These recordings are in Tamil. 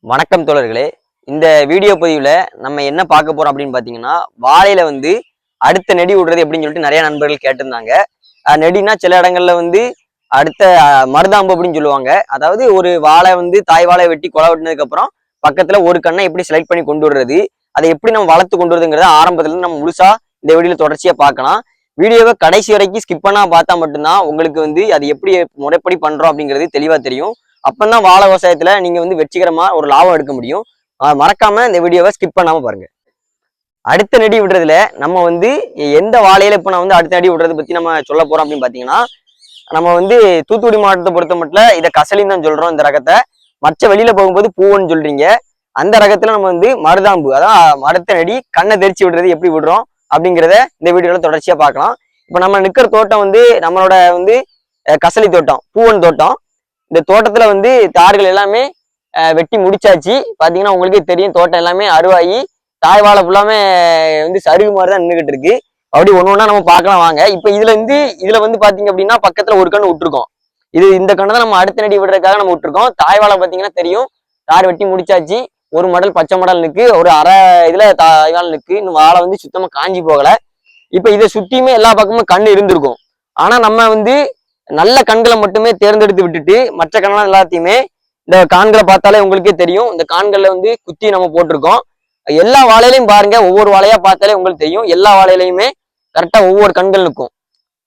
வணக்கம் தோழர்களே. இந்த வீடியோ பதிவுல நம்ம என்ன பார்க்க போறோம் அப்படின்னு பாத்தீங்கன்னா, வாழையில அடுத்த நெடி விடுறது எப்படின்னு சொல்லிட்டு நிறைய நண்பர்கள் கேட்டிருந்தாங்க. நெடினா சில இடங்கள்ல அடுத்த மருதாம்பு அப்படின்னு சொல்லுவாங்க. அதாவது ஒரு வாழை தாய் வாழை வெட்டி கொலை வெட்டினதுக்கு அப்புறம் பக்கத்துல ஒரு கண்ணை எப்படி செலக்ட் பண்ணி கொண்டு வர்றது, அதை எப்படி நம்ம வளர்த்து கொண்டு வருதுங்கிறத ஆரம்பத்துல இருந்து நம்ம முழுசா இந்த வீடியோல தொடர்ச்சியா பார்க்கலாம். வீடியோவை கடைசி வரைக்கும் ஸ்கிப் பண்ணா பார்த்தா மட்டும்தான் உங்களுக்கு அது எப்படி முறைப்படி பண்றோம் அப்படிங்கிறது தெளிவா தெரியும். அப்பதான் வாழை விவசாயத்துல நீங்க வெற்றிகரமா ஒரு லாபம் எடுக்க முடியும். மறக்காம இந்த வீடியோவை ஸ்கிப் பண்ணாம பாருங்க. அடுத்த நெடி விடுறதுல நம்ம எந்த வாழையில இப்ப நான் அடுத்த நெடி விடுறதை பத்தி நம்ம சொல்ல போறோம் அப்படின்னு பாத்தீங்கன்னா, நம்ம தூத்துக்குடி மாவட்டத்தை பொறுத்த மட்டும் இதை கசலின்னு தான் சொல்றோம் இந்த ரகத்தை. மற்ற வெளியில போகும்போது பூவன்னு சொல்றீங்க. அந்த ரகத்துல நம்ம மருதாம்பு, அதான் அடுத்த நெடி கண்ணை தெரிச்சு விடுறது எப்படி விடுறோம் அப்படிங்கிறத இந்த வீடியோல தொடர்ச்சியா பார்க்கலாம். இப்ப நம்ம நிக்கிற தோட்டம் நம்மளோட கசலி தோட்டம், பூவன் தோட்டம். இந்த தோட்டத்துல தார்கள் எல்லாமே வெட்டி முடிச்சாச்சு. பாத்தீங்கன்னா உங்களுக்கே தெரியும், தோட்டம் எல்லாமே அருவாயி தாய் வாழை ஃபுல்லாமே சருகு மாதிரி தான் நின்றுகிட்டு இருக்கு. அப்படி ஒண்ணு ஒண்ணா நம்ம பார்க்கலாம் வாங்க. இப்ப இதுல பாத்தீங்க அப்படின்னா பக்கத்துல ஒரு கண்ணு விட்டுருக்கோம். இந்த கண்ணு தான் நம்ம அடுத்த நெடி விடுறதுக்காக நம்ம விட்டுருக்கோம். தாய் வாழை பாத்தீங்கன்னா தெரியும், தார் வெட்டி முடிச்சாச்சு. ஒரு மடல் பச்சை மடல் நிற்கு, ஒரு அரை இதுல தாய் வாழை நிற்கு. இன்னும் வாழை சுத்தமா காஞ்சி போகல. இப்ப இதை சுத்தியுமே எல்லா பக்கமும் கண்ணு இருந்திருக்கும். ஆனா நம்ம நல்ல கண்களை மட்டுமே தேர்ந்தெடுத்து விட்டுட்டு மற்ற கண்கள் எல்லாத்தையுமே, இந்த கான்களை பார்த்தாலே உங்களுக்கே தெரியும், இந்த கான்கள்ல குத்தி நம்ம போட்டிருக்கோம். எல்லா வாழையிலையும் பாருங்க, ஒவ்வொரு வாழையா பார்த்தாலே உங்களுக்கு தெரியும், எல்லா வாழையிலையுமே கரெக்டா ஒவ்வொரு கண்கள் நிற்கும்.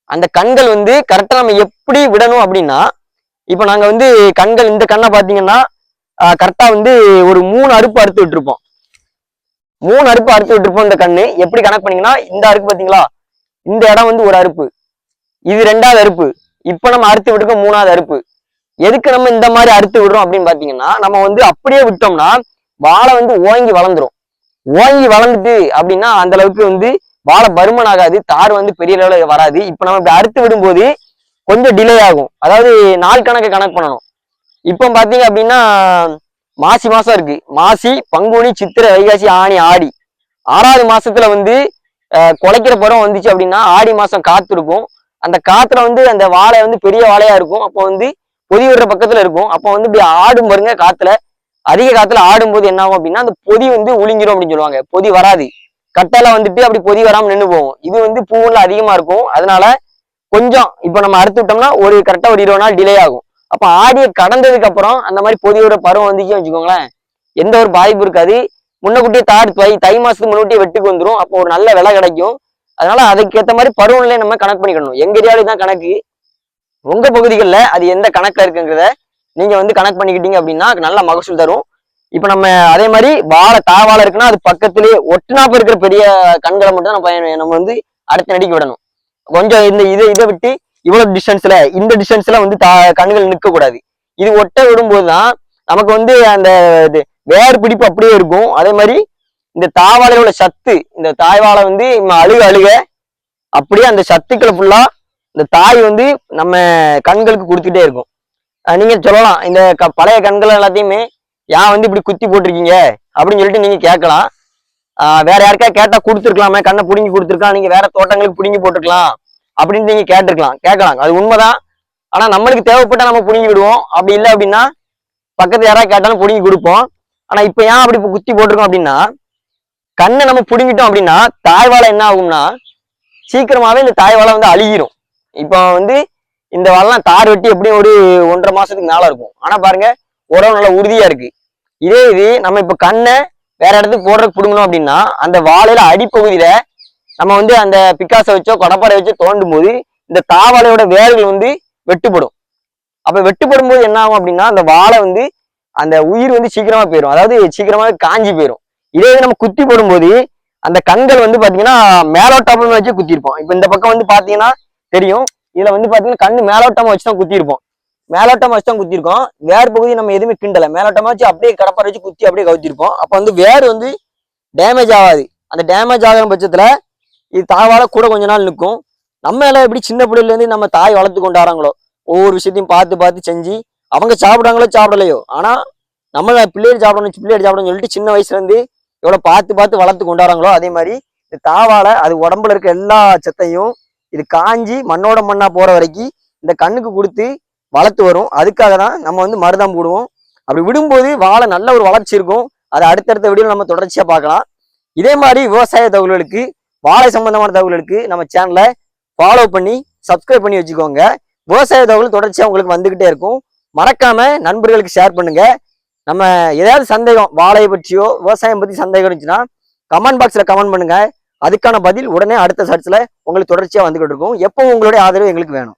அந்த கண்கள் கரெக்டா நம்ம எப்படி விடணும் அப்படின்னா, இப்ப நாங்க கண்கள் இந்த கண்ணை பாத்தீங்கன்னா கரெக்டா ஒரு 3 அறுப்பு அறுத்து விட்டுருப்போம். 3 அறுப்பு அறுத்து விட்டுருப்போம். இந்த கண்ணு எப்படி கணக்கு பண்ணீங்கன்னா, இந்த அறுப்பு பாத்தீங்களா, இந்த இடம் ஒரு அறுப்பு, இது 2வது அறுப்பு, இப்ப நம்ம அறுத்து விட்டுருக்க 3வது அறுப்பு. எதுக்கு நம்ம இந்த மாதிரி அறுத்து விடுறோம் அப்படின்னு பாத்தீங்கன்னா, நம்ம அப்படியே விட்டோம்னா வாழை ஓங்கி வளர்ந்துரும். ஓங்கி வளர்ந்துட்டு அப்படின்னா அந்த அளவுக்கு வாழை பருமன் ஆகாது, தார் பெரிய லெவலில் வராது. இப்ப நம்ம இப்படி அறுத்து விடும்போது கொஞ்சம் டிலே ஆகும். அதாவது நாள் கணக்கு பண்ணணும். இப்ப பாத்தீங்க அப்படின்னா மாசி மாசம் இருக்கு. மாசி, பங்குனி, சித்திரை, வைகாசி, ஆனி, ஆடி, 6வது மாசத்துல குலைக்கிற பருவம் வந்துச்சு அப்படின்னா ஆடி மாசம் காத்து இருக்கும். அந்த காத்துல அந்த வாழை பெரிய வாழையா இருக்கும். அப்போ பொதி விடுற பக்கத்துல இருக்கும். அப்போ இப்படி ஆடும் பாருங்க, காத்துல அதிக காத்துல ஆடும்போது என்ன ஆகும் அப்படின்னா, அந்த பொதி உளிங்கிரும் அப்படின்னு சொல்லுவாங்க. பொதி வராது, கட்டால அப்படி பொதி வராம நின்று போகும். இது பூவுல அதிகமா இருக்கும். அதனால கொஞ்சம் இப்ப நம்ம அறுத்து விட்டோம்னா கரெக்டா ஒரு 20 நாள் டிலே ஆகும். அப்ப ஆடியை கடந்ததுக்கு அப்புறம் அந்த மாதிரி பொதி விடுற பருவம் வந்துச்சுன்னு வச்சுக்கோங்களேன், எந்த ஒரு பாதிப்பு இருக்காது. முன்னக்கூட்டியே தார் தை மாசத்துக்கு முன்னூட்டியே வெட்டுக்கு வந்துடும். அப்போ ஒரு நல்ல விலை கிடைக்கும். அதனால அதுக்கேற்ற மாதிரி பருவநிலையை நம்ம கணக்கு பண்ணிக்கணும். எங்க ஏரியாவில தான் கணக்கு, உங்க பகுதிகளில் அது எந்த கணக்குல இருக்குங்கிறத நீங்க கணக்கு பண்ணிக்கிட்டீங்க அப்படின்னா நல்ல மகசூல் தரும். இப்ப நம்ம அதே மாதிரி வாழை தாவாழை இருக்குன்னா அது பக்கத்திலேயே ஒட்டுனாப்ப இருக்கிற பெரிய கண்களை மட்டும் நம்ம அடுத்த நடிக்க விடணும். கொஞ்சம் இதை விட்டு இவ்வளவு டிஸ்டன்ஸ்ல, இந்த டிஸ்டன்ஸ்ல கண்கள் நிற்க கூடாது. இது ஒட்ட விடும்போதுதான் நமக்கு அந்த வேறு பிடிப்பு அப்படியே இருக்கும். அதே மாதிரி இந்த தாவாழையோட சத்து, இந்த தாய்வாழை அழுக அழுக அப்படியே அந்த சத்துக்களை ஃபுல்லா இந்த தாய் நம்ம கண்களுக்கு கொடுத்துட்டே இருக்கும். நீங்க சொல்லலாம், இந்த பழைய கண்கள் எல்லாத்தையுமே ஏன் இப்படி குத்தி போட்டிருக்கீங்க அப்படின்னு சொல்லிட்டு நீங்க கேட்கலாம். வேற யாருக்கா கேட்டா கொடுத்துருக்கலாமே, கண்ணை பிடுங்கி கொடுத்துருக்கலாம், நீங்க வேற தோட்டங்களுக்கு பிடுங்கி போட்டுருக்கலாம் அப்படின்னு நீங்க கேட்கலாம். அது உண்மைதான். ஆனா நம்மளுக்கு தேவைப்பட்டா நம்ம பிடுங்கி விடுவோம். அப்படி இல்லை அப்படின்னா பக்கத்துல யாராவது கேட்டாலும் பிடுங்கி கொடுப்போம். ஆனா இப்ப ஏன் அப்படி குத்தி போட்டிருக்கோம் அப்படின்னா, கண்ணை நம்ம பிடுங்கிட்டோம் அப்படின்னா தாய்வாழை என்ன ஆகும்னா சீக்கிரமாவே இந்த தாய்வாழை அழுகிரும். இப்போ இந்த வாழைலாம் தார் வெட்டி எப்படியும் ஒரு 1.5 மாசத்துக்கு மேல இருக்கும். ஆனா பாருங்க, உடம்பு நல்லா உறுதியா இருக்கு. இது நம்ம இப்ப கண்ணை வேற இடத்துக்கு போடுறதுக்கு பிடுங்கணும் அப்படின்னா அந்த வாழையில அடிப்பகுதியில நம்ம அந்த பிக்காசை வச்சோ கொடப்பாறை வச்சோ தோண்டும் போது இந்த தாவாழையோட வேர்கள் வெட்டுப்படும். அப்ப வெட்டுப்படும் போது என்ன ஆகும் அப்படின்னா அந்த வாழை அந்த உயிர் சீக்கிரமா போயிடும். அதாவது சீக்கிரமா காஞ்சி போயிடும். இதே நம்ம குத்தி போடும்போது அந்த கண்கள் பாத்தீங்கன்னா மேலோட்டமா வச்சு குத்திருப்போம். இப்ப இந்த பக்கம் பாத்தீங்கன்னா தெரியும், இதுல பாத்தீங்கன்னா கண்ணு மேலோட்டமா வச்சுதான் குத்திருப்போம். மேலோட்டமா வச்சுதான் குத்திருக்கோம். வேறு பகுதி நம்ம எதுவுமே கிண்டல, மேலோட்டமா வச்சு அப்படியே கடப்பாறை வச்சு குத்தி அப்படியே கவுத்திருப்போம். அப்ப வேறு டேமேஜ் ஆகாது. அந்த டேமேஜ் ஆகிற பட்சத்துல இது தாய்வாழை கூட கொஞ்ச நாள் நிற்கும். நம்ம எல்லாம் எப்படி சின்ன பிள்ளைல நம்ம தாய் வளர்த்து கொண்டாடுறாங்களோ, ஒவ்வொரு விஷயத்தையும் பார்த்து பார்த்து செஞ்சு அவங்க சாப்பிடாங்களோ சாப்பிடலையோ, ஆனா நம்ம பிள்ளைகள் சாப்பிடணும்னு சொல்லிட்டு சின்ன வயசுல எவ்வளவு பார்த்து பார்த்து வளர்த்து கொண்டாடுறாங்களோ, அதே மாதிரி இந்த தாவாழை அது உடம்புல இருக்க எல்லா சத்தையும் இது காஞ்சி மண்ணோட மண்ணா போற வரைக்கும் இந்த கண்ணுக்கு கொடுத்து வளர்த்து வரும். அதுக்காக தான் நம்ம மருதாம்பு போடுவோம். அப்படி விடும்போது வாழை நல்ல ஒரு வளர்ச்சி இருக்கும். அதை அடுத்தடுத்த வீடியோ நம்ம தொடர்ச்சியா பார்க்கலாம். இதே மாதிரி விவசாய தகவல்களுக்கு, வாழை சம்பந்தமான தகவல்களுக்கு நம்ம சேனலை ஃபாலோ பண்ணி சப்ஸ்கிரைப் பண்ணி வச்சுக்கோங்க. விவசாய தகவல் தொடர்ச்சியா உங்களுக்கு வந்துகிட்டே இருக்கும். மறக்காம நண்பர்களுக்கு ஷேர் பண்ணுங்க. நம்ம ஏதாவது சந்தேகம் வாழையை பற்றியோ விவசாயம் பத்தி சந்தேகம் இருந்துச்சுன்னா கமெண்ட் பாக்ஸ்ல கமெண்ட் பண்ணுங்க. அதுக்கான பதில் உடனே அடுத்த சர்ச்ல உங்களுக்கு தொடர்ச்சியா வந்துகிட்டு இருக்கும். எப்பவும் உங்களுடைய ஆதரவு எங்களுக்கு வேணும்.